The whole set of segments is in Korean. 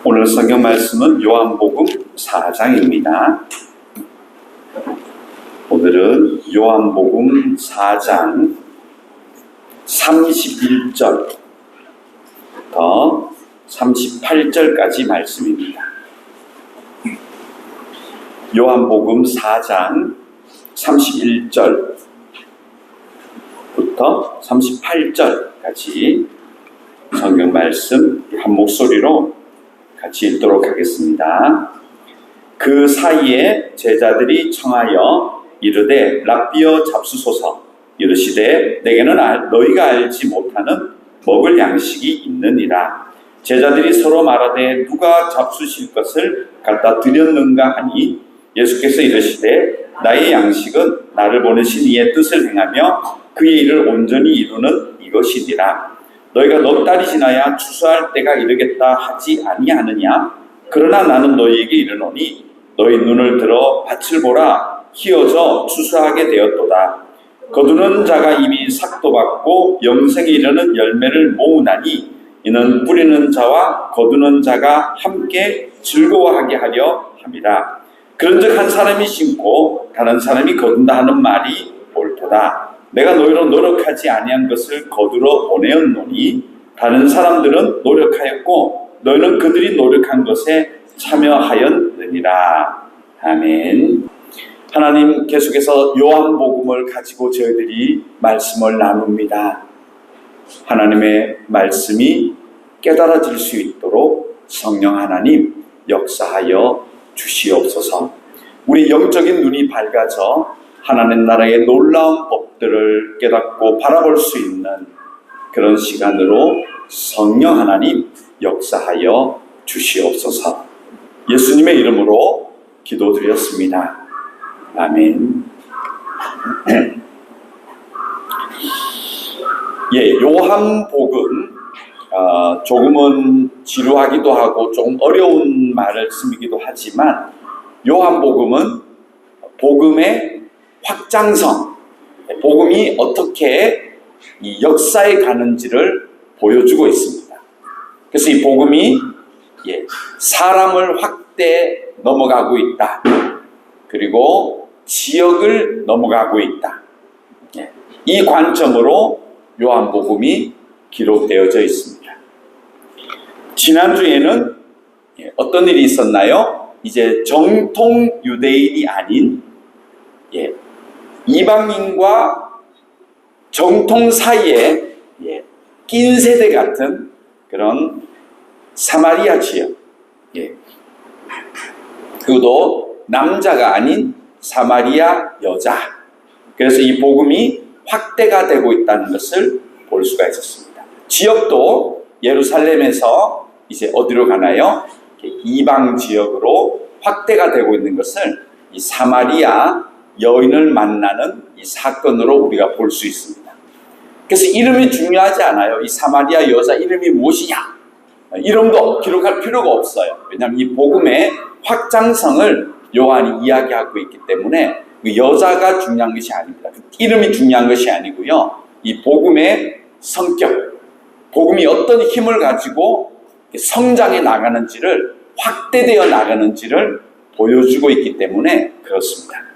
오늘 성경 말씀은 요한복음 4장입니다. 오늘은 요한복음 4장 31절부터 38절까지 말씀입니다. 요한복음 4장 31절부터 38절까지 성경 말씀 한 목소리로 같이 읽도록 하겠습니다. 그 사이에 제자들이 청하여 이르되 랍비여 잡수소서. 이르시되 내게는 너희가 알지 못하는 먹을 양식이 있느니라. 제자들이 서로 말하되 누가 잡수실 것을 갖다 드렸는가 하니 예수께서 이르시되 나의 양식은 나를 보내신 이의 뜻을 행하며 그의 일을 온전히 이루는 이것이니라. 너희가 넉 달이 지나야 추수할 때가 이르겠다 하지 아니하느냐? 그러나 나는 너희에게 이르노니 너희 눈을 들어 밭을 보라. 희어져 추수하게 되었도다. 거두는 자가 이미 삭도 받고 영생에 이르는 열매를 모으나니 이는 뿌리는 자와 거두는 자가 함께 즐거워하게 하려 함이라. 그런즉 한 사람이 심고 다른 사람이 거둔다 하는 말이 옳도다. 내가 너희로 노력하지 아니한 것을 거두러 보내었노니 다른 사람들은 노력하였고 너희는 그들이 노력한 것에 참여하였느니라. 아멘. 하나님, 계속해서 요한복음을 가지고 저희들이 말씀을 나눕니다. 하나님의 말씀이 깨달아질 수 있도록 성령 하나님 역사하여 주시옵소서. 우리 영적인 눈이 밝아져 하나님 나라의 놀라운 법들을 깨닫고 바라볼 수 있는 그런 시간으로 성령 하나님 역사하여 주시옵소서. 예수님의 이름으로 기도드렸습니다. 아멘. 요한복음 조금은 지루하기도 하고 좀 어려운 말씀이기도 하지만 요한복음은 복음의 확장성, 복음이 어떻게 이 역사에 가는지를 보여주고 있습니다. 그래서 이 복음이 사람을 확대 넘어가고 있다. 그리고 지역을 넘어가고 있다. 이 관점으로 요한복음이 기록되어져 있습니다. 지난주에는 어떤 일이 있었나요? 이제 정통 유대인이 아닌 이방인과 정통 사이에 낀 세대 같은 그런 사마리아 지역, 그것도 남자가 아닌 사마리아 여자. 그래서 이 복음이 확대가 되고 있다는 것을 볼 수가 있었습니다. 지역도 예루살렘에서 이제 어디로 가나요? 이방 지역으로 확대가 되고 있는 것을 이 사마리아 여인을 만나는 이 사건으로 우리가 볼 수 있습니다. 그래서 이름이 중요하지 않아요. 이 사마리아 여자 이름이 무엇이냐? 이름도 기록할 필요가 없어요. 왜냐하면 이 복음의 확장성을 요한이 이야기하고 있기 때문에 그 여자가 중요한 것이 아닙니다. 이름이 중요한 것이 아니고요. 이 복음의 성격, 복음이 어떤 힘을 가지고 성장해 나가는지를, 확대되어 나가는지를 보여주고 있기 때문에 그렇습니다.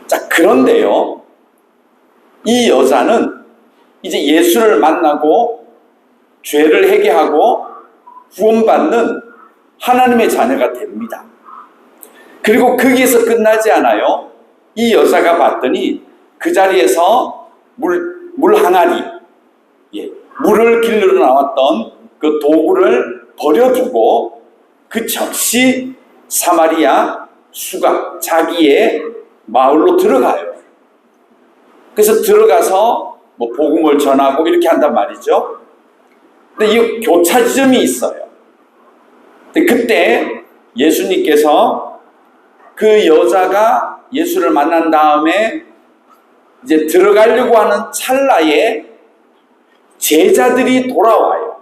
자, 그런데요, 이 여자는 이제 예수를 만나고 죄를 회개하고 구원받는 하나님의 자녀가 됩니다. 그리고 거기에서 끝나지 않아요. 이 여자가 봤더니 그 자리에서 물 항아리, 물을 길르러 나왔던 그 도구를 버려두고 그 즉시 사마리아 수가 자기의 마을로 들어가요. 그래서 들어가서 복음을 전하고 이렇게 한단 말이죠. 근데 이 교차 지점이 있어요. 근데 그때 예수님께서 그 여자가 예수를 만난 다음에 이제 들어가려고 하는 찰나에 제자들이 돌아와요.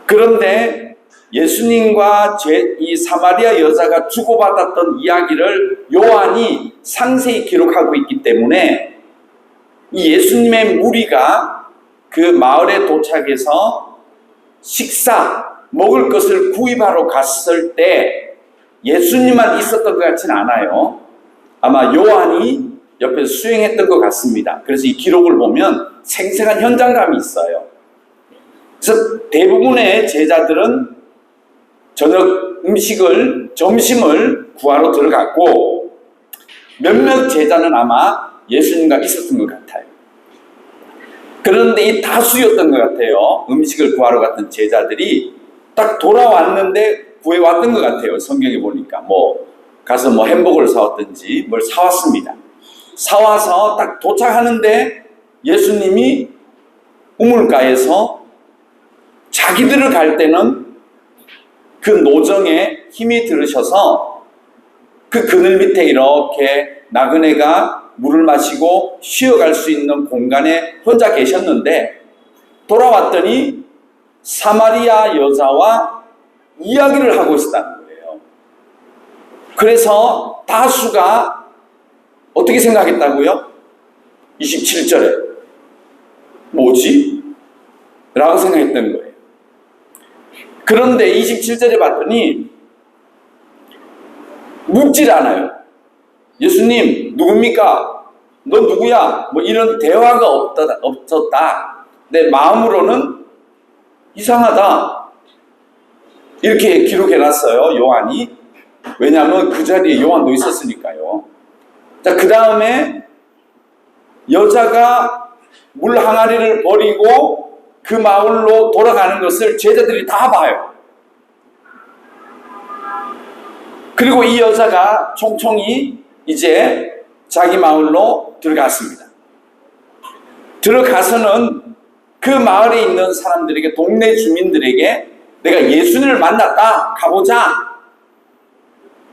그런데 예수님과 이 사마리아 여자가 주고받았던 이야기를 요한이 상세히 기록하고 있기 때문에 이 예수님의 무리가 그 마을에 도착해서 식사, 먹을 것을 구입하러 갔을 때 예수님만 있었던 것 같지는 않아요. 아마 요한이 옆에서 수행했던 것 같습니다. 그래서 이 기록을 보면 생생한 현장감이 있어요. 그래서 대부분의 제자들은 저녁 점심을 구하러 들어갔고, 몇몇 제자는 아마 예수님과 있었던 것 같아요. 그런데 이 다수였던 것 같아요. 음식을 구하러 갔던 제자들이 딱 돌아왔는데 구해왔던 것 같아요. 성경에 보니까 가서 햄버거를 사왔든지 뭘 사왔습니다. 사와서 딱 도착하는데 예수님이 우물가에서 자기들을 갈 때는 그 노정에 힘이 들으셔서 그 그늘 밑에 이렇게 나그네가 물을 마시고 쉬어갈 수 있는 공간에 혼자 계셨는데, 돌아왔더니 사마리아 여자와 이야기를 하고 있었다는 거예요. 그래서 다수가 어떻게 생각했다고요? 27절에 뭐지? 라고 생각했던 거예요. 그런데 27절에 봤더니 묻질 않아요. 예수님 누굽니까? 너 누구야? 이런 대화가 없었다. 내 마음으로는 이상하다, 이렇게 기록해놨어요, 요한이. 왜냐하면 그 자리에 요한도 있었으니까요. 자, 그 다음에 여자가 물 항아리를 버리고 그 마을로 돌아가는 것을 제자들이 다 봐요. 그리고 이 여자가 총총히 이제 자기 마을로 들어갔습니다. 들어가서는 그 마을에 있는 사람들에게, 동네 주민들에게 내가 예수님을 만났다, 가보자.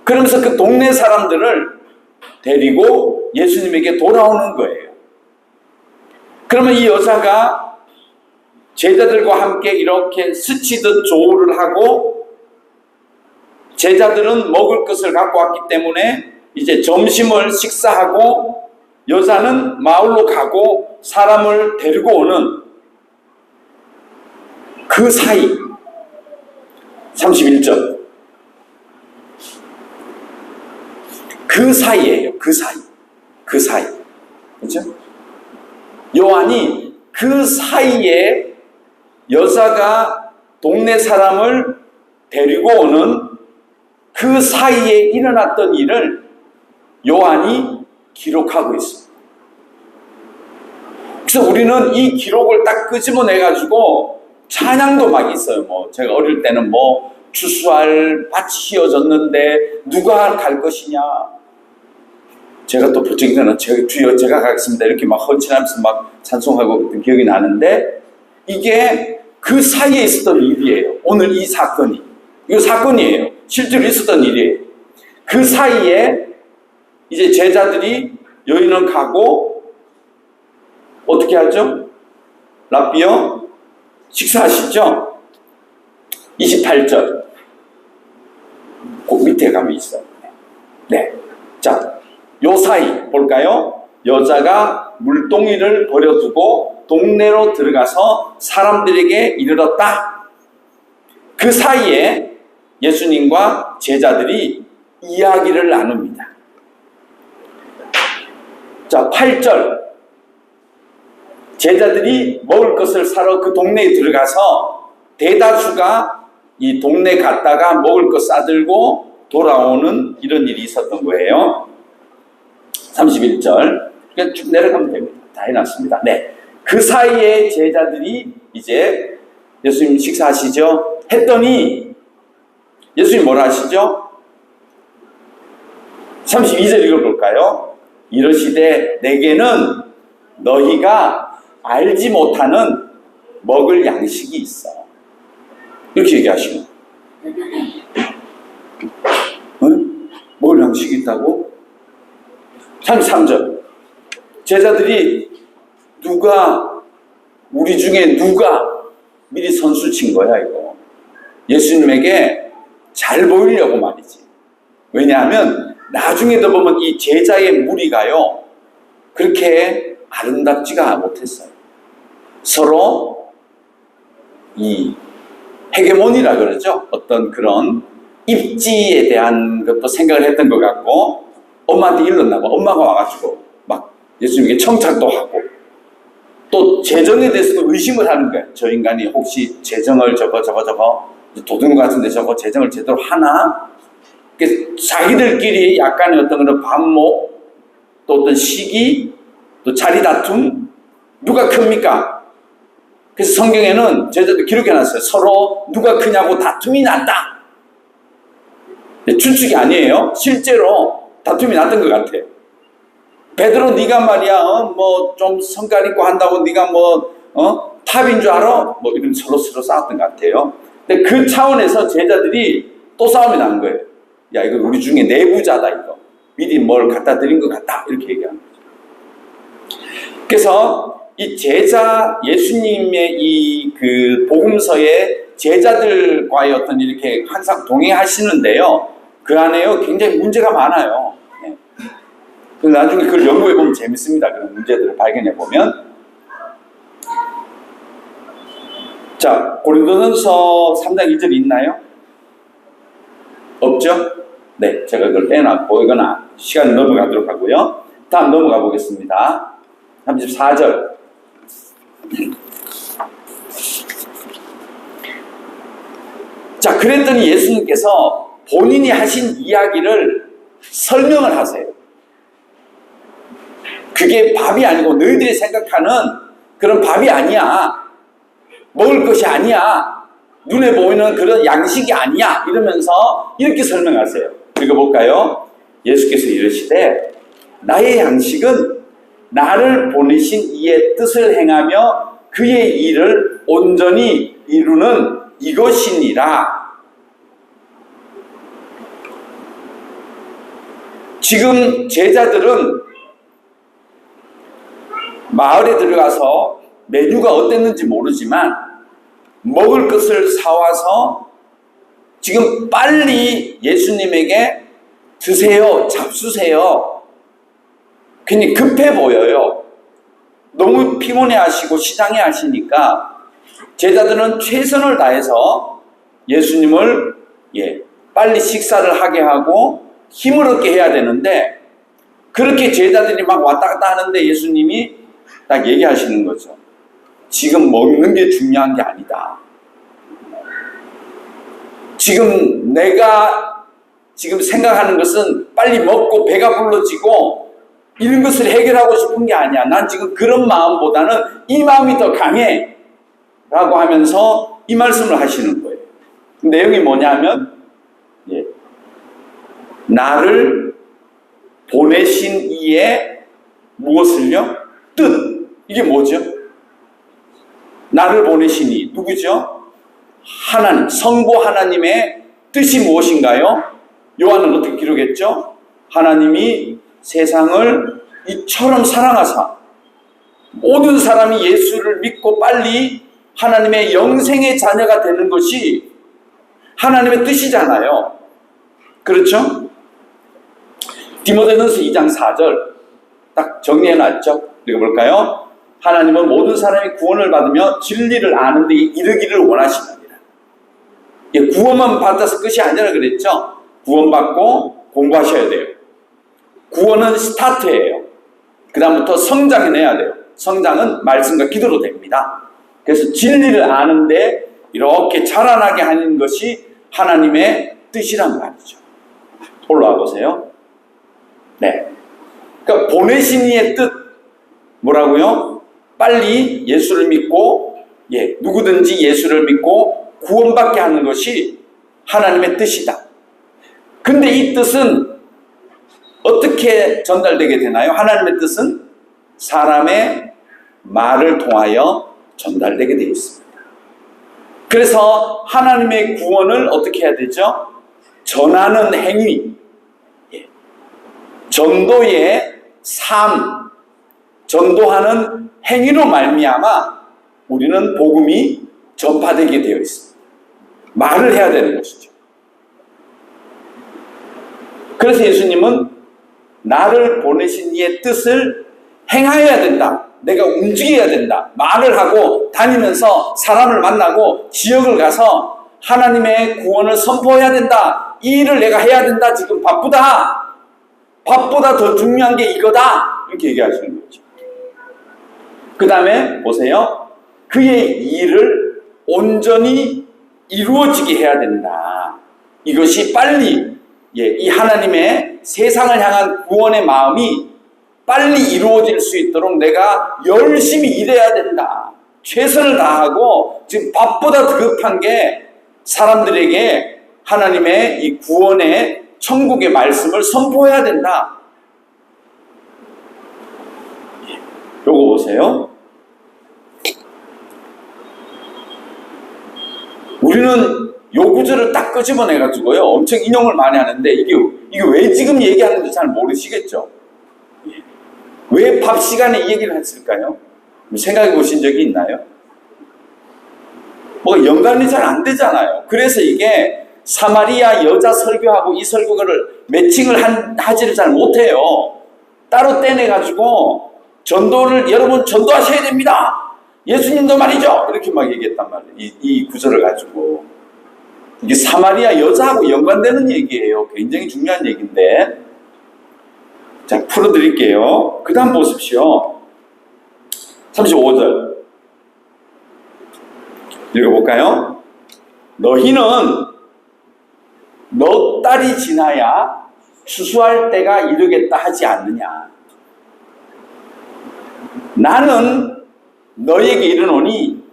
그러면서 그 동네 사람들을 데리고 예수님에게 돌아오는 거예요. 그러면 이 여자가 제자들과 함께 이렇게 스치듯 조우를 하고, 제자들은 먹을 것을 갖고 왔기 때문에 이제 점심을 식사하고 여자는 마을로 가고 사람을 데리고 오는 그 사이, 31절, 그 사이예요. 그 사이. 그렇죠? 요한이 그 사이에 여자가 동네 사람을 데리고 오는 그 사이에 일어났던 일을 요한이 기록하고 있습니다. 그래서 우리는 이 기록을 딱 끄집어내가지고 찬양도 막 있어요. 제가 어릴 때는 추수할 밭이 휘어졌는데 누가 갈 것이냐. 제가 또 부쩍 일어나 주여 제가 가겠습니다, 이렇게 막 헌신하면서 막 찬송하고 그랬던 기억이 나는데, 이게 그 사이에 있었던 일이에요. 오늘 이 사건이. 이거 사건이에요. 실제로 있었던 일이에요. 그 사이에 이제 제자들이 여인은 가고 어떻게 하죠? 랍비요? 식사하시죠? 28절. 그 밑에 가면 있어요. 네. 자, 요 사이 볼까요? 여자가 물동이를 버려두고 동네로 들어가서 사람들에게 이르렀다. 그 사이에 예수님과 제자들이 이야기를 나눕니다. 자, 8절. 제자들이 먹을 것을 사러 그 동네에 들어가서 대다수가 이 동네 갔다가 먹을 것 싸들고 돌아오는 이런 일이 있었던 거예요. 31절. 그냥 쭉 내려가면 됩니다. 다 해놨습니다. 네. 그 사이에 제자들이 이제 예수님 식사하시죠? 했더니 예수님 뭐라 하시죠? 32절 읽어볼까요? 이르시되 내게는 너희가 알지 못하는 먹을 양식이 있어. 이렇게 얘기하시고, 응? 먹을 양식이 있다고? 33절. 제자들이 우리 중에 누가 미리 선수 친 거야, 이거. 예수님에게 잘 보이려고 말이지. 왜냐하면 나중에 더 보면 이 제자의 무리가요, 그렇게 아름답지가 못했어요. 서로 이 헤게모니라 그러죠. 어떤 그런 입지에 대한 것도 생각을 했던 것 같고, 엄마한테 일렀나 봐. 엄마가 와가지고 막 예수님에게 청탁도 하고, 또 재정에 대해서도 의심을 하는 거예요. 저 인간이 혹시 재정을 저거 도둑놈 같은데 저거 재정을 제대로 하나? 자기들끼리 약간의 어떤 그런 반목, 또 어떤 시기, 또 자리 다툼, 누가 큽니까? 그래서 성경에는 제자들 기록해놨어요. 서로 누가 크냐고 다툼이 났다. 추측이 아니에요. 실제로 다툼이 났던 것 같아요. 베드로, 네가 말이야, 뭐 좀 성깔 있고 한다고 네가 탑인 줄 알아? 뭐 이런 서로 싸웠던 것 같아요. 근데 그 차원에서 제자들이 또 싸움이 난 거예요. 야, 이거 우리 중에 내부자다, 이거. 미리 뭘 갖다 드린 것 같다. 이렇게 얘기하는 거죠. 그래서 이 제자, 예수님의 이 그 복음서에 제자들과의 어떤 이렇게 항상 동행하시는데요. 그 안에요, 굉장히 문제가 많아요. 네. 나중에 그걸 연구해보면 재밌습니다. 그런 문제들을 발견해보면. 자, 고린도전서 3장 2절 있나요? 없죠? 네, 제가 그걸 빼놨고, 이거는 시간 넘어가도록 하고요. 다음 넘어가 보겠습니다. 34절. 자, 그랬더니 예수님께서 본인이 하신 이야기를 설명을 하세요. 그게 밥이 아니고 너희들이 생각하는 그런 밥이 아니야. 먹을 것이 아니야. 눈에 보이는 그런 양식이 아니야. 이러면서 이렇게 설명하세요. 읽어볼까요? 예수께서 이르시되 나의 양식은 나를 보내신 이의 뜻을 행하며 그의 일을 온전히 이루는 이것이니라. 지금 제자들은 마을에 들어가서 메뉴가 어땠는지 모르지만 먹을 것을 사와서 지금 빨리 예수님에게 드세요, 잡수세요. 괜히 급해 보여요. 너무 피곤해 하시고 시장해 하시니까 제자들은 최선을 다해서 예수님을 빨리 식사를 하게 하고 힘을 얻게 해야 되는데, 그렇게 제자들이 막 왔다 갔다 하는데 예수님이 딱 얘기하시는 거죠. 지금 먹는 게 중요한 게 아니다. 지금 내가 지금 생각하는 것은 빨리 먹고 배가 불러지고 이런 것을 해결하고 싶은 게 아니야. 난 지금 그런 마음보다는 이 마음이 더 강해. 라고 하면서 이 말씀을 하시는 거예요. 내용이 뭐냐면, 나를 보내신 이의 무엇을요? 뜻. 이게 뭐죠? 나를 보내신 이 누구죠? 하나님, 성부 하나님의 뜻이 무엇인가요? 요한은 어떻게 기록했죠? 하나님이 세상을 이처럼 사랑하사 모든 사람이 예수를 믿고 빨리 하나님의 영생의 자녀가 되는 것이 하나님의 뜻이잖아요. 그렇죠? 디모데전서 2장 4절 딱 정리해놨죠? 읽어볼까요? 하나님은 모든 사람이 구원을 받으며 진리를 아는 데 이르기를 원하시느니라. 구원만 받아서 끝이 아니라 그랬죠? 구원받고 공부하셔야 돼요. 구원은 스타트예요. 그 다음부터 성장해내야 돼요. 성장은 말씀과 기도로 됩니다. 그래서 진리를 아는데 이렇게 자라나게 하는 것이 하나님의 뜻이란 말이죠. 올라와 보세요. 네. 그러니까 보내신 이의 뜻, 뭐라고요? 빨리 예수를 믿고, 누구든지 예수를 믿고 구원받게 하는 것이 하나님의 뜻이다. 근데 이 뜻은 어떻게 전달되게 되나요? 하나님의 뜻은 사람의 말을 통하여 전달되게 되어 있습니다. 그래서 하나님의 구원을 어떻게 해야 되죠? 전하는 행위, 전도의 삶, 전도하는 행위로 말미암아 우리는 복음이 전파되게 되어 있습니다. 말을 해야 되는 것이죠. 그래서 예수님은 나를 보내신 이의 뜻을 행하여야 된다. 내가 움직여야 된다. 말을 하고 다니면서 사람을 만나고 지역을 가서 하나님의 구원을 선포해야 된다. 이 일을 내가 해야 된다. 지금 바쁘다. 밥보다 더 중요한 게 이거다. 이렇게 얘기하시는 거죠. 그 다음에 보세요. 그의 일을 온전히 이루어지게 해야 된다. 이것이 빨리 이 하나님의 세상을 향한 구원의 마음이 빨리 이루어질 수 있도록 내가 열심히 일해야 된다. 최선을 다하고 지금 밥보다 더 급한 게 사람들에게 하나님의 이 구원의 천국의 말씀을 선포해야 된다. 요거 보세요. 우리는 요 구절을 딱 끄집어내가지고요 엄청 인용을 많이 하는데 이게 왜 지금 얘기하는지 잘 모르시겠죠? 왜 밥 시간에 이 얘기를 했을까요? 생각해 보신 적이 있나요? 뭐가 연관이 잘 안 되잖아요. 그래서 이게 사마리아 여자 설교하고 이 설교를 매칭을 하지를 잘 못해요. 따로 떼내가지고 전도를 여러분 전도하셔야 됩니다. 예수님도 말이죠. 이렇게 막 얘기했단 말이에요. 이 구절을 가지고. 이게 사마리아 여자하고 연관되는 얘기예요. 굉장히 중요한 얘기인데. 자, 풀어드릴게요. 그 다음 보십시오. 35절. 읽어볼까요? 너희는 너 딸이 지나야 추수할 때가 이르겠다 하지 않느냐. 나는 너희에게 이르노니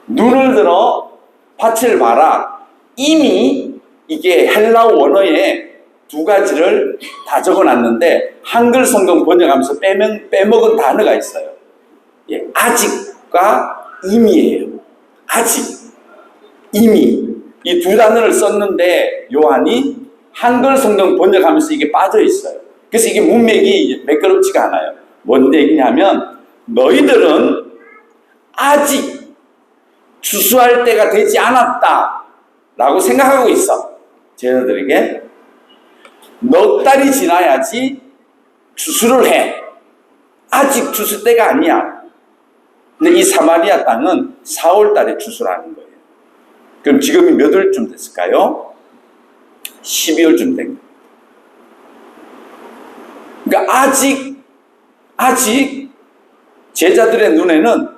눈을 들어 밭을 봐라. 이미 이게 헬라어 원어에 두 가지를 다 적어놨는데 한글 성경 번역하면서 빼먹은 단어가 있어요. 아직과 이미예요. 아직, 이미. 이 두 단어를 썼는데 요한이 한글 성경 번역하면서 이게 빠져 있어요. 그래서 이게 문맥이 매끄럽지가 않아요. 뭔 얘기냐면 너희들은 아직 추수할 때가 되지 않았다 라고 생각하고 있어. 제자들에게 너 딸이 지나야지 추수를 해. 아직 추수 때가 아니야. 근데 이 사마리아 땅은 4월 달에 추수를 하는 거예요. 그럼 지금이 몇 월쯤 됐을까요? 12월쯤 된 거예요. 그러니까 아직 제자들의 눈에는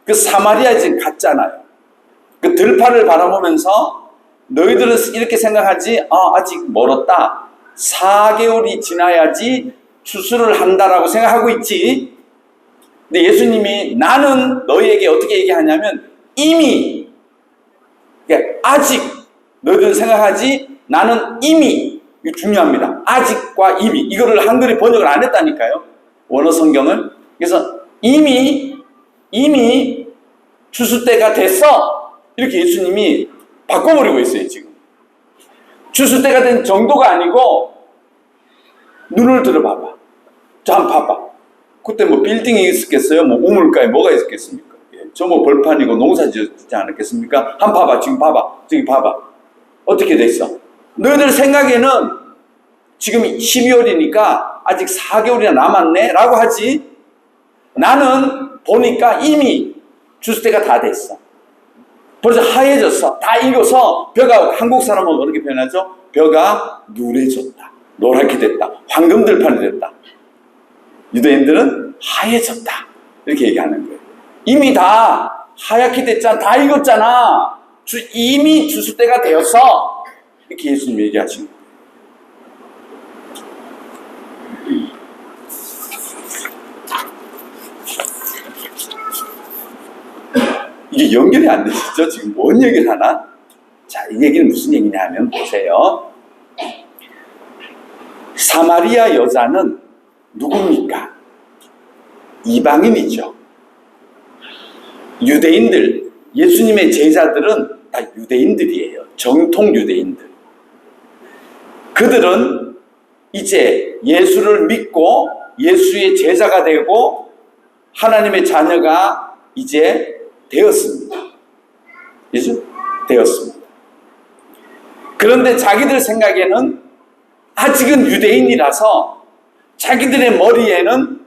그 사마리아에 지금 갔잖아요. 그 들판을 바라보면서 너희들은 이렇게 생각하지, 아직 멀었다. 4개월이 지나야지 추수를 한다라고 생각하고 있지. 근데 예수님이 나는 너희에게 어떻게 얘기하냐면 이미, 아직 너희들은 생각하지, 나는 이미. 이거 중요합니다. 아직과 이미. 이거를 한글에 번역을 안 했다니까요. 원어 성경을. 그래서 이미 추수 때가 됐어. 이렇게 예수님이 바꿔버리고 있어요, 지금. 추수 때가 된 정도가 아니고, 눈을 들어봐봐. 자, 한번 봐봐. 그때 뭐 빌딩이 있었겠어요? 뭐 우물가에 뭐가 있었겠습니까? 저 뭐 벌판이고 농사 지었지 않았겠습니까? 한번 봐봐. 지금 봐봐. 저기 봐봐. 어떻게 됐어? 너희들 생각에는 지금 12월이니까 아직 4개월이나 남았네? 라고 하지. 나는 보니까 이미 추수 때가 다 됐어. 벌써 하얘졌어. 다 익어서 벼가, 한국 사람은 어떻게 표현하죠? 벼가 누래졌다. 노랗게 됐다. 황금 들판이 됐다. 유대인들은 하얘졌다. 이렇게 얘기하는 거예요. 이미 다 하얗게 됐잖아. 다 익었잖아. 이미 추수 때가 되었어. 이렇게 예수님 얘기하시는 거예요. 이게 연결이 안 되시죠? 지금 뭔 얘기를 하나? 자, 이 얘기는 무슨 얘기냐 하면 보세요. 사마리아 여자는 누굽니까? 이방인이죠. 유대인들, 예수님의 제자들은 다 유대인들이에요. 정통 유대인들. 그들은 이제 예수를 믿고 예수의 제자가 되고 하나님의 자녀가 이제 되었습니다. 그죠? 되었습니다. 그런데 자기들 생각에는 아직은 유대인이라서 자기들의 머리에는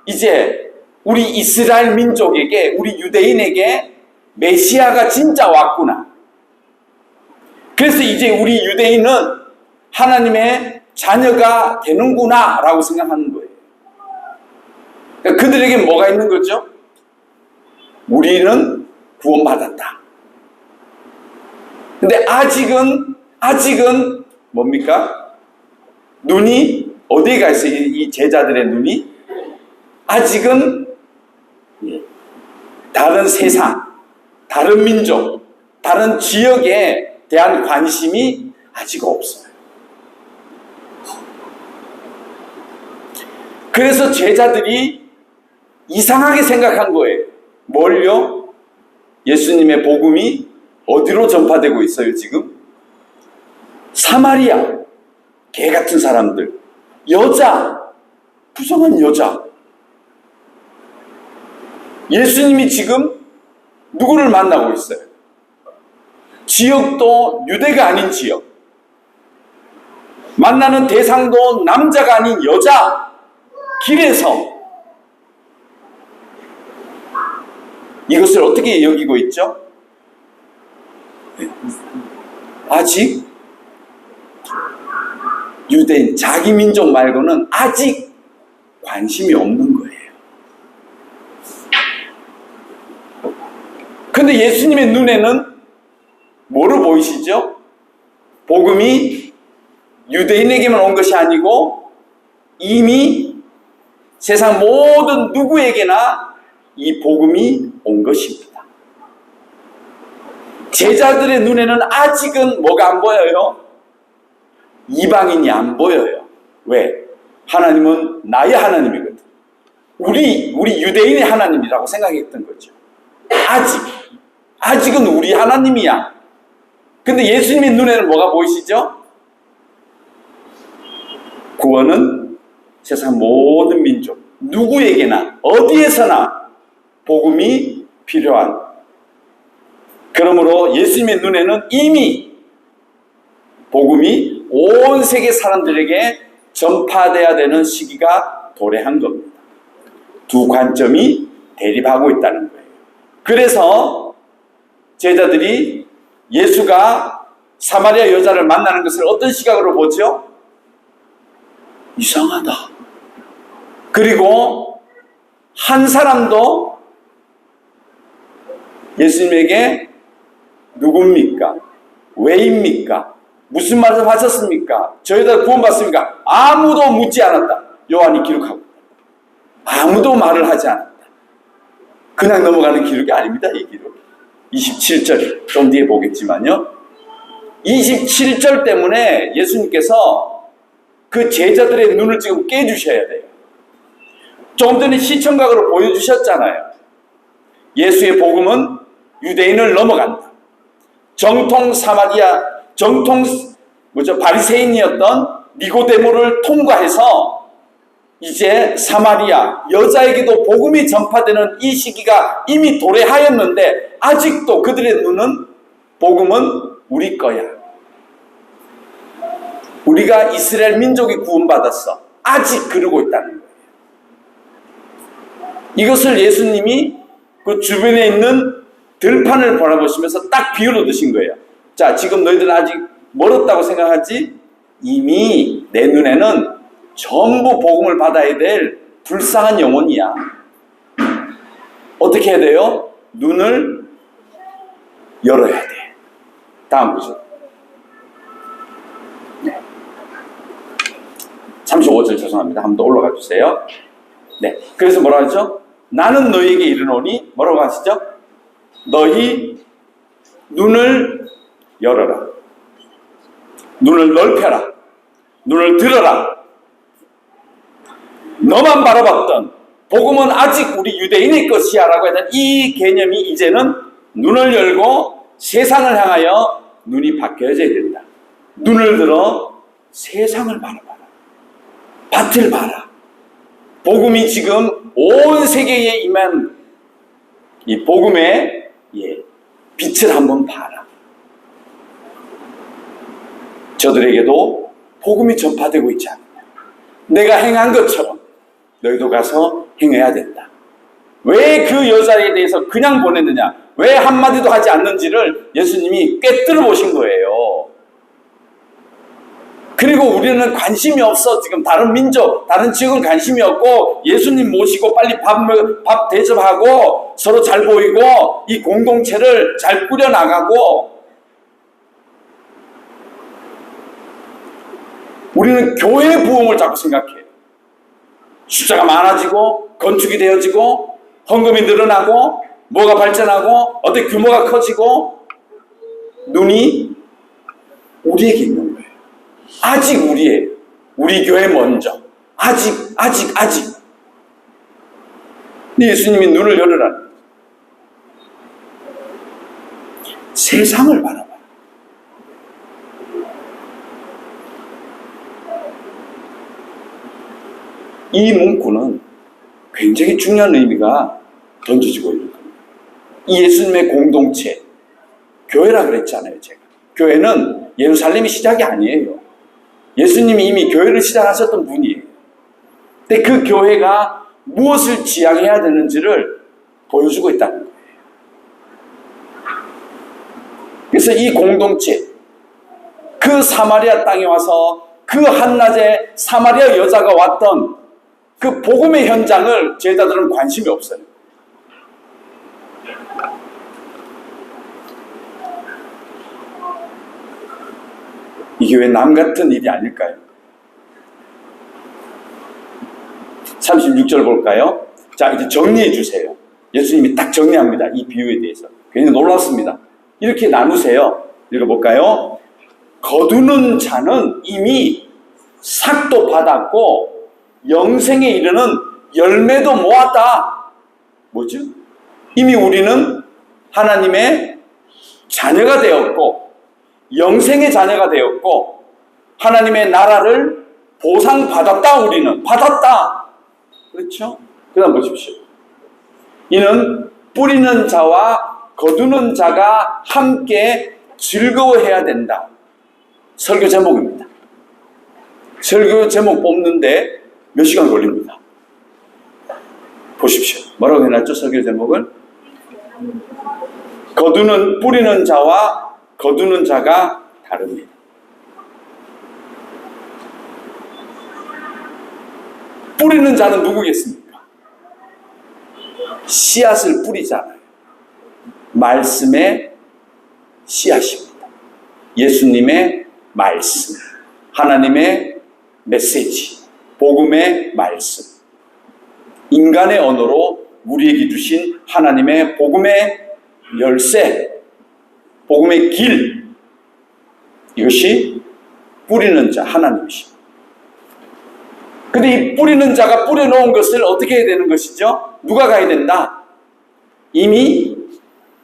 이제 우리 이스라엘 민족에게, 우리 유대인에게 메시아가 진짜 왔구나. 그래서 이제 우리 유대인은 하나님의 자녀가 되는구나 라고 생각하는 거예요. 그러니까 그들에게 뭐가 있는 거죠? 우리는 구원받았다. 근데 아직은 뭡니까? 눈이 어디에 가 있어요? 이 제자들의 눈이 아직은 다른 세상, 다른 민족, 다른 지역에 대한 관심이 아직 없어요. 그래서 제자들이 이상하게 생각한 거예요. 뭘요? 예수님의 복음이 어디로 전파되고 있어요, 지금? 사마리아, 개 같은 사람들, 여자, 부정한 여자. 예수님이 지금 누구를 만나고 있어요? 지역도 유대가 아닌 지역. 만나는 대상도 남자가 아닌 여자. 길에서. 이것을 어떻게 여기고 있죠? 아직 유대인, 자기 민족 말고는 아직 관심이 없는 거예요. 근데 예수님의 눈에는 뭐로 보이시죠? 복음이 유대인에게만 온 것이 아니고 이미 세상 모든 누구에게나 이 복음이 온 것입니다. 제자들의 눈에는 아직은 뭐가 안 보여요? 이방인이 안 보여요. 왜? 하나님은 나의 하나님이거든. 우리 유대인의 하나님이라고 생각했던 거죠. 아직은 우리 하나님이야. 근데 예수님의 눈에는 뭐가 보이시죠? 구원은 세상 모든 민족, 누구에게나 어디에서나 복음이 필요한. 그러므로 예수님의 눈에는 이미 복음이 온 세계 사람들에게 전파돼야 되는 시기가 도래한 겁니다. 두 관점이 대립하고 있다는 거예요. 그래서 제자들이 예수가 사마리아 여자를 만나는 것을 어떤 시각으로 보죠? 이상하다. 그리고 한 사람도 예수님에게 누굽니까? 왜입니까? 무슨 말씀 하셨습니까? 저 여자 구원받습니까? 아무도 묻지 않았다. 요한이 기록하고 있다. 아무도 말을 하지 않았다. 그냥 넘어가는 기록이 아닙니다. 이 기록. 27절 좀 뒤에 보겠지만요. 27절 때문에 예수님께서 그 제자들의 눈을 지금 깨주셔야 돼요. 조금 전에 시청각으로 보여주셨잖아요. 예수의 복음은 유대인을 넘어간다. 바리새인이었던 니고데모를 통과해서 이제 사마리아 여자에게도 복음이 전파되는 이 시기가 이미 도래하였는데 아직도 그들의 눈은 복음은 우리 거야. 우리가 이스라엘 민족이 구원받았어. 아직 그러고 있다는 거예요. 이것을 예수님이 그 주변에 있는 들판을 바라보시면서 딱 비유로 드신 거예요. 자, 지금 너희들은 아직 멀었다고 생각하지? 이미 내 눈에는 전부 복음을 받아야 될 불쌍한 영혼이야. 어떻게 해야 돼요? 눈을 열어야 돼. 다음 보죠. 35절 죄송합니다. 한 번 더 올라가 주세요. 네. 그래서 뭐라 하죠? 나는 너희에게 이르노니 뭐라고 하시죠? 너희 눈을 열어라. 눈을 넓혀라. 눈을 들어라. 너만 바라봤던 복음은 아직 우리 유대인의 것이야 라고 하는 이 개념이 이제는 눈을 열고 세상을 향하여 눈이 바뀌어져야 된다. 눈을 들어 세상을 바라봐라. 밭을 봐라. 복음이 지금 온 세계에 임한 이 복음의 빛을 한번 봐라. 저들에게도 복음이 전파되고 있지 않느냐. 내가 행한 것처럼 너희도 가서 행해야 된다. 왜 그 여자에 대해서 그냥 보냈느냐? 왜 한마디도 하지 않는지를 예수님이 꿰뚫어 보신 거예요. 그리고 우리는 관심이 없어. 지금 다른 민족, 다른 지역은 관심이 없고 예수님 모시고 빨리 밥 대접하고 서로 잘 보이고 이 공동체를 잘 꾸려나가고, 우리는 교회의 부흥을 자꾸 생각해요. 숫자가 많아지고 건축이 되어지고 헌금이 늘어나고 뭐가 발전하고 어떤 규모가 커지고, 눈이 우리에게 있는 거예요. 아직 우리예요. 우리 교회 먼저. 아직. 근데 예수님이 눈을 열으라는 거예요. 세상을 바라봐. 이 문구는 굉장히 중요한 의미가 던져지고 있는 겁니다. 이 예수님의 공동체, 교회라 그랬잖아요, 제가. 교회는 예루살렘이 시작이 아니에요. 예수님이 이미 교회를 시작하셨던 분이에요. 근데 그 교회가 무엇을 지향해야 되는지를 보여주고 있다는 거예요. 그래서 이 공동체, 그 사마리아 땅에 와서 그 한낮에 사마리아 여자가 왔던 그 복음의 현장을 제자들은 관심이 없어요. 이게 왜 남 같은 일이 아닐까요? 36절 볼까요? 자, 이제 정리해 주세요. 예수님이 딱 정리합니다. 이 비유에 대해서. 굉장히 놀랐습니다. 이렇게 나누세요. 읽어볼까요? 거두는 자는 이미 삭도 받았고 영생에 이르는 열매도 모았다. 뭐죠? 이미 우리는 하나님의 자녀가 되었고 영생의 자녀가 되었고 하나님의 나라를 보상받았다. 우리는 받았다. 그렇죠? 그 다음 보십시오. 이는 뿌리는 자와 거두는 자가 함께 즐거워해야 된다. 설교 제목입니다. 설교 제목 뽑는데 몇 시간 걸립니다. 보십시오. 뭐라고 해놨죠? 설교 제목을? 뿌리는 자와 거두는 자가 다릅니다. 뿌리는 자는 누구겠습니까? 씨앗을 뿌리잖아요. 말씀의 씨앗입니다. 예수님의 말씀, 하나님의 메시지, 복음의 말씀, 인간의 언어로 우리에게 주신 하나님의 복음의 열쇠, 복음의 길, 이것이 뿌리는 자 하나님이십니다. 근데 이 뿌리는 자가 뿌려놓은 것을 어떻게 해야 되는 것이죠? 누가 가야 된다? 이미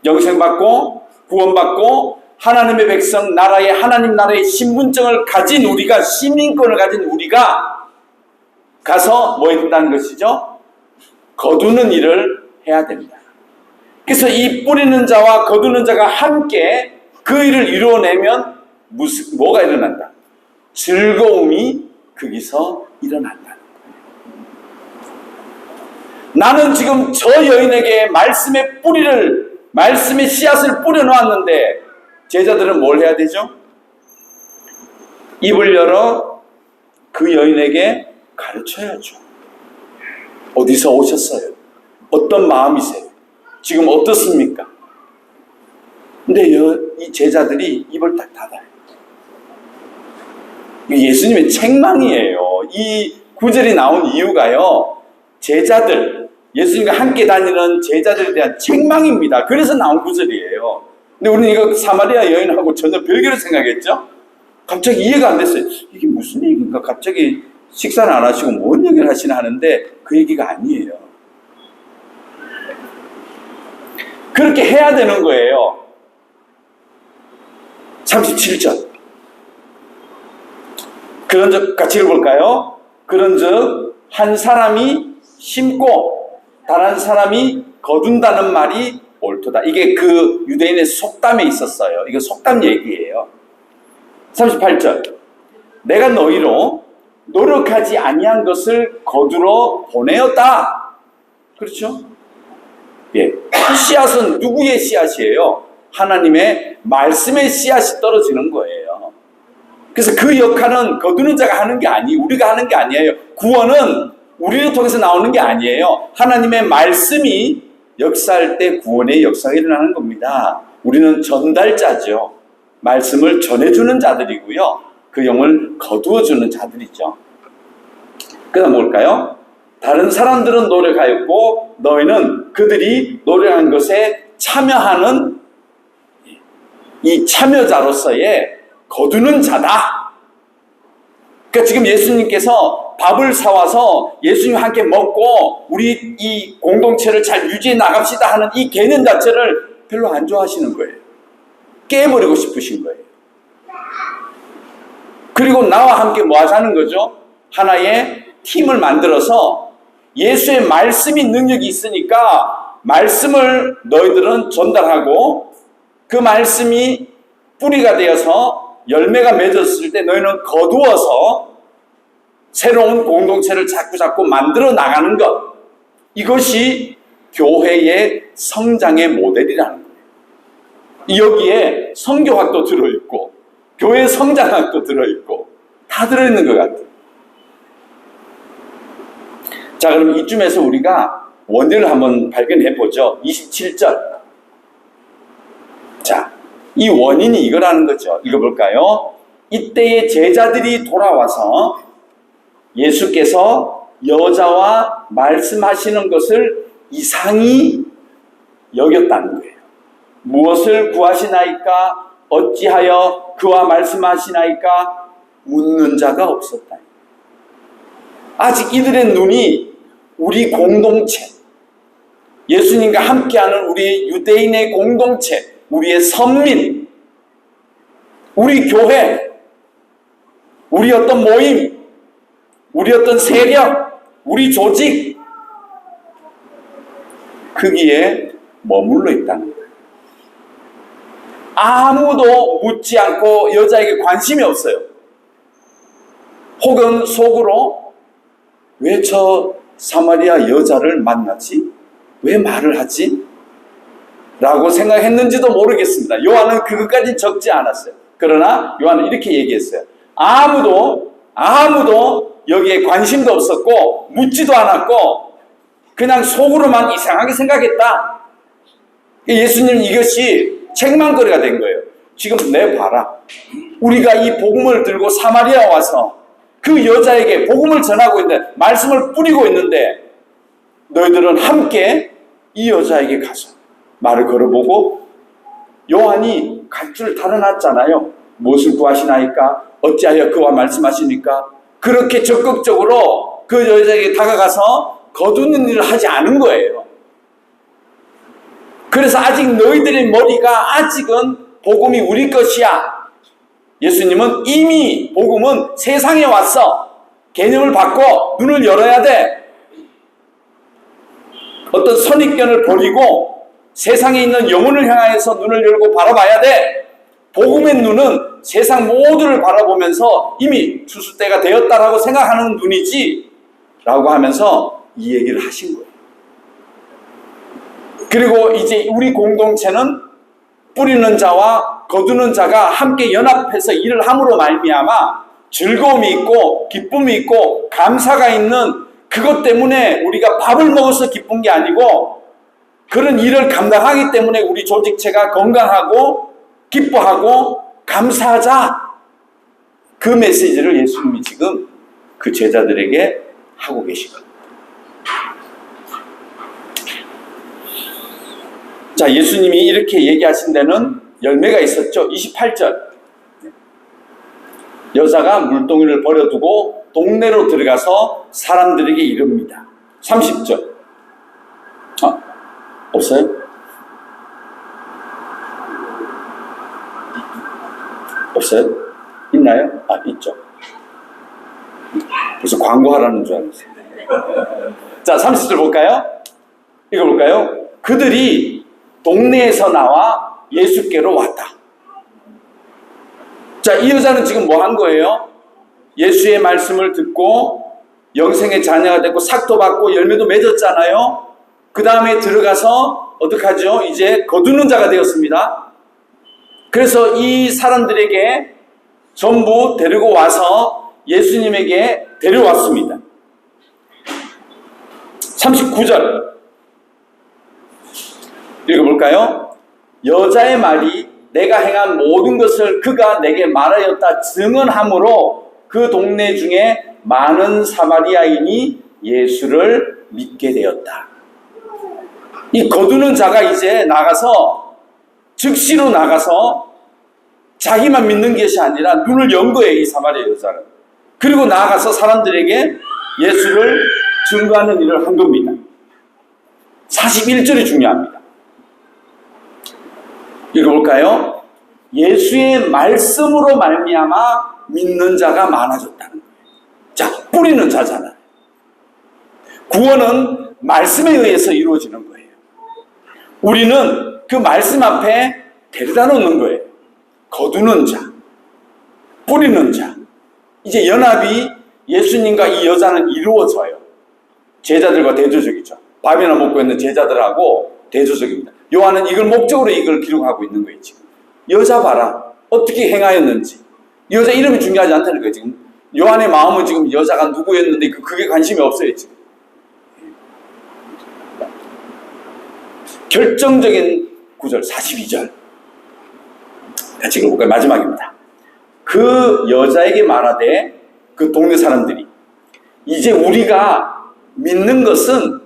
영생받고 구원받고 하나님의 백성, 하나님 나라의 신분증을 가진 우리가, 시민권을 가진 우리가 가서 뭐 해야 된다는 것이죠? 거두는 일을 해야 됩니다. 그래서 이 뿌리는 자와 거두는 자가 함께 그 일을 이루어내면 뭐가 일어난다? 즐거움이 거기서 일어난다. 나는 지금 저 여인에게 말씀의 씨앗을 뿌려놓았는데 제자들은 뭘 해야 되죠? 입을 열어 그 여인에게 가르쳐야죠. 어디서 오셨어요? 어떤 마음이세요? 지금 어떻습니까? 근데 이 제자들이 입을 딱 닫아요. 예수님의 책망이에요. 이 구절이 나온 이유가요, 제자들, 예수님과 함께 다니는 제자들에 대한 책망입니다. 그래서 나온 구절이에요. 근데 우리는 이거 사마리아 여인하고 전혀 별개로 생각했죠? 갑자기 이해가 안 됐어요. 이게 무슨 얘기인가? 갑자기 식사를 안 하시고 뭔 얘기를 하시나 하는데 그 얘기가 아니에요. 그렇게 해야 되는 거예요. 37절. 그런즉 같이 읽어볼까요? 그런즉 한 사람이 심고 다른 사람이 거둔다는 말이 옳도다. 이게 그 유대인의 속담에 있었어요. 이거 속담 얘기예요. 38절. 내가 너희로 노력하지 아니한 것을 거두러 보내었다. 그렇죠? 예. 씨앗은 누구의 씨앗이에요? 하나님의 말씀의 씨앗이 떨어지는 거예요. 그래서 그 역할은 거두는 자가 하는 게 아니에요. 우리가 하는 게 아니에요. 구원은 우리를 통해서 나오는 게 아니에요. 하나님의 말씀이 역사할 때 구원의 역사가 일어나는 겁니다. 우리는 전달자죠. 말씀을 전해주는 자들이고요. 그 영을 거두어주는 자들이죠. 그 다음 뭘까요? 다른 사람들은 노력하였고 너희는 그들이 노력한 것에 참여하는 이 참여자로서의 거두는 자다. 그러니까 지금 예수님께서 밥을 사와서 예수님과 함께 먹고 우리 이 공동체를 잘 유지해 나갑시다 하는 이 개념 자체를 별로 안 좋아하시는 거예요. 깨버리고 싶으신 거예요. 그리고 나와 함께 뭐 하자는 거죠? 하나의 팀을 만들어서 예수의 말씀이 능력이 있으니까 말씀을 너희들은 전달하고 그 말씀이 뿌리가 되어서 열매가 맺었을 때 너희는 거두어서 새로운 공동체를 자꾸 만들어 나가는 것. 이것이 교회의 성장의 모델이라는 거예요. 여기에 선교학도 들어있고 교회 성장학도 들어있고 다 들어있는 것 같아요. 자, 그럼 이쯤에서 우리가 원인을 한번 발견해 보죠. 27절. 자, 이 원인이 이거라는 거죠. 읽어볼까요? 이때의 제자들이 돌아와서 예수께서 여자와 말씀하시는 것을 이상히 여겼다는 거예요. 무엇을 구하시나이까? 어찌하여 그와 말씀하시나이까? 묻는 자가 없었다. 아직 이들의 눈이 우리 공동체, 예수님과 함께하는 우리 유대인의 공동체, 우리의 선민, 우리 교회, 우리 어떤 모임, 우리 어떤 세력, 우리 조직, 거기에 머물러 있다는 거예요. 아무도 묻지 않고 여자에게 관심이 없어요. 혹은 속으로 왜 저 사마리아 여자를 만나지? 왜 말을 하지? 라고 생각했는지도 모르겠습니다. 요한은 그것까지 적지 않았어요. 그러나 요한은 이렇게 얘기했어요. 아무도 여기에 관심도 없었고 묻지도 않았고 그냥 속으로만 이상하게 생각했다. 예수님은 이것이 책망거리가 된 거예요. 지금 내봐라. 우리가 이 복음을 들고 사마리아 와서 그 여자에게 복음을 전하고 있는데 말씀을 뿌리고 있는데 너희들은 함께 이 여자에게 가서 말을 걸어보고 요한이 갈 줄 달아났잖아요. 무엇을 구하시나이까? 어찌하여 그와 말씀하시니까? 그렇게 적극적으로 그 여자에게 다가가서 거두는 일을 하지 않은 거예요. 그래서 아직 너희들의 머리가 아직은 복음이 우리 것이야. 예수님은 이미 복음은 세상에 왔어. 개념을 바꿔 눈을 열어야 돼. 어떤 선입견을 버리고 세상에 있는 영혼을 향해서 눈을 열고 바라봐야 돼. 복음의 눈은 세상 모두를 바라보면서 이미 추수 때가 되었다라고 생각하는 눈이지 라고 하면서 이 얘기를 하신 거예요. 그리고 이제 우리 공동체는 뿌리는 자와 거두는 자가 함께 연합해서 일을 함으로 말미암아 즐거움이 있고 기쁨이 있고 감사가 있는 그것 때문에 우리가 밥을 먹어서 기쁜 게 아니고 그런 일을 감당하기 때문에 우리 조직체가 건강하고 기뻐하고 감사하자. 그 메시지를 예수님이 지금 그 제자들에게 하고 계시거든요. 자, 예수님이 이렇게 얘기하신 데는 열매가 있었죠. 28절. 여자가 물동이를 버려두고 동네로 들어가서 사람들에게 이릅니다. 30절. 없어요? 없어요? 있나요? 있죠. 그래서 광고하라는 줄 알았어요. 자, 30절 볼까요? 읽어볼까요? 그들이 동네에서 나와 예수께로 왔다. 자, 이 여자는 지금 뭐 한 거예요? 예수의 말씀을 듣고 영생의 자녀가 됐고 삭도 받고 열매도 맺었잖아요. 그 다음에 들어가서 어떡하죠? 이제 거두는 자가 되었습니다. 그래서 이 사람들에게 전부 데리고 와서 예수님에게 데려왔습니다. 39절 읽어볼까요? 여자의 말이 내가 행한 모든 것을 그가 내게 말하였다 증언하므로 그 동네 중에 많은 사마리아인이 예수를 믿게 되었다. 이 거두는 자가 이제 나가서 즉시로 나가서 자기만 믿는 것이 아니라 눈을 연 거예요. 이 사마리아 여자는. 그리고 나가서 사람들에게 예수를 증거하는 일을 한 겁니다. 41절이 중요합니다. 읽어볼까요? 예수의 말씀으로 말미암아 믿는 자가 많아졌다는 거예요. 자, 뿌리는 자잖아요. 구원은 말씀에 의해서 이루어지는 거예요. 우리는 그 말씀 앞에 데려다 놓는 거예요. 거두는 자, 뿌리는 자. 이제 연합이 예수님과 이 여자는 이루어져요. 제자들과 대조적이죠. 밥이나 먹고 있는 제자들하고 대조적입니다. 요한은 이걸 목적으로 이걸 기록하고 있는 거예요. 지금 여자 봐라, 어떻게 행하였는지. 여자 이름이 중요하지 않다는 거예요. 지금 요한의 마음은 지금 여자가 누구였는데 그게 관심이 없어요. 지금 결정적인 구절 42절 같이 읽어볼까요? 마지막입니다. 그 여자에게 말하되 그 동네 사람들이 이제 우리가 믿는 것은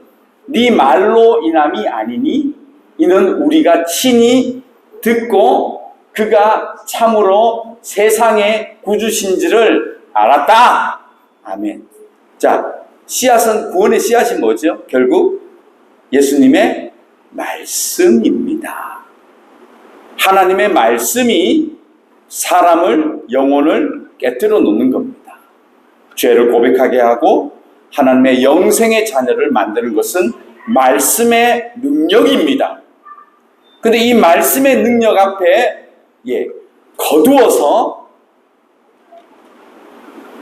네 말로 인함이 아니니 이는 우리가 친히 듣고 그가 참으로 세상의 구주신지를 알았다. 아멘. 자, 씨앗은, 구원의 씨앗이 뭐죠? 결국 예수님의 말씀입니다. 하나님의 말씀이 사람을, 영혼을 깨뜨려 놓는 겁니다. 죄를 고백하게 하고 하나님의 영생의 자녀를 만드는 것은 말씀의 능력입니다. 근데 이 말씀의 능력 앞에 거두어서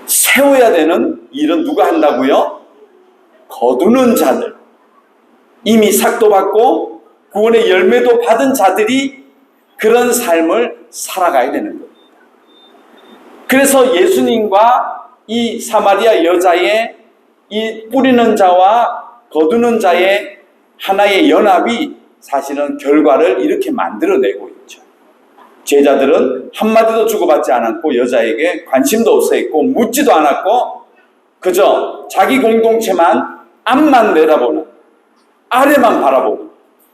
세워야 되는 일은 누가 한다고요? 거두는 자들. 이미 삭도 받고 구원의 열매도 받은 자들이 그런 삶을 살아가야 되는 겁니다. 그래서 예수님과 이 사마리아 여자의 이 뿌리는 자와 거두는 자의 하나의 연합이 사실은 결과를 이렇게 만들어내고 있죠. 제자들은 한마디도 주고받지 않았고 여자에게 관심도 없어했고 묻지도 않았고 그저 자기 공동체만 앞만 내다보는, 아래만 바라보는,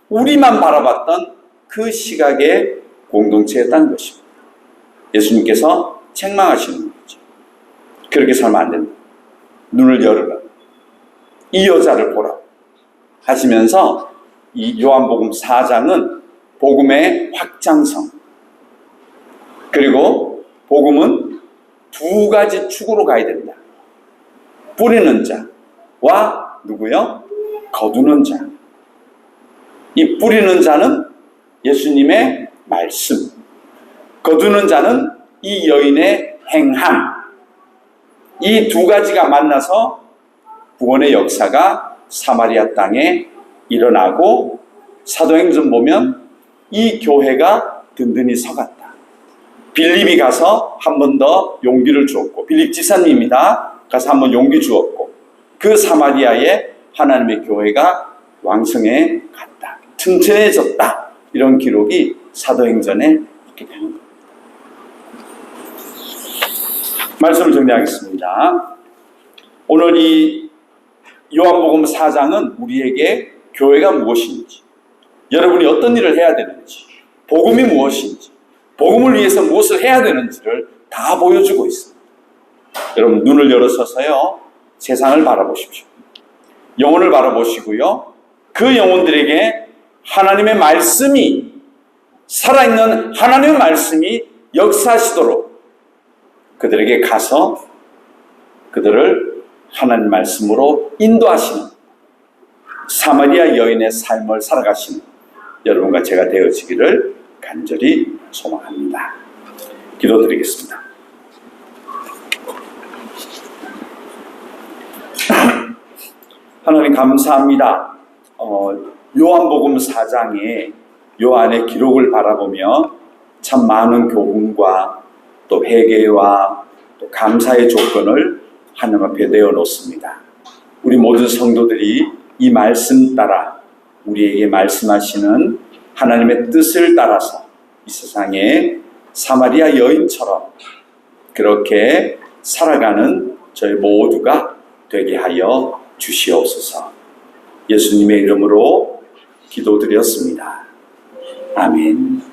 우리만 바라봤던 그 시각의 공동체였다는 것입니다. 예수님께서 책망하시는 거죠. 그렇게 살면 안 된다. 눈을 열어라. 이 여자를 보라 하시면서 이 요한복음 4장은 복음의 확장성, 그리고 복음은 두 가지 축으로 가야 된다. 뿌리는 자와 누구요? 거두는 자. 이 뿌리는 자는 예수님의 말씀, 거두는 자는 이 여인의 행함. 이 두 가지가 만나서 구원의 역사가 사마리아 땅에 일어나고 사도행전 보면 이 교회가 든든히 서갔다. 빌립이 가서 한 번 더 용기를 주었고, 빌립 지사님이다 가서 한 번 용기 주었고, 그 사마리아에 하나님의 교회가 왕성해 갔다. 튼튼해졌다. 이런 기록이 사도행전에 있게 되는 겁니다. 말씀을 정리하겠습니다. 오늘 이 요한복음 4장은 우리에게 교회가 무엇인지, 여러분이 어떤 일을 해야 되는지, 복음이 무엇인지, 복음을 위해서 무엇을 해야 되는지를 다 보여주고 있습니다. 여러분 눈을 열어서서요, 세상을 바라보십시오. 영혼을 바라보시고요, 그 영혼들에게 하나님의 말씀이, 살아있는 하나님의 말씀이 역사하시도록 그들에게 가서 그들을 하나님 말씀으로 인도하시는 사마리아 여인의 삶을 살아가시는 여러분과 제가 되어지기를 간절히 소망합니다. 기도드리겠습니다. 하나님 감사합니다. 요한복음 4장에 요한의 기록을 바라보며 참 많은 교훈과 또 회개와 또 감사의 조건을 하나님 앞에 내어놓습니다. 우리 모든 성도들이 이 말씀 따라 우리에게 말씀하시는 하나님의 뜻을 따라서 이 세상에 사마리아 여인처럼 그렇게 살아가는 저희 모두가 되게 하여 주시옵소서. 예수님의 이름으로 기도드렸습니다. 아멘.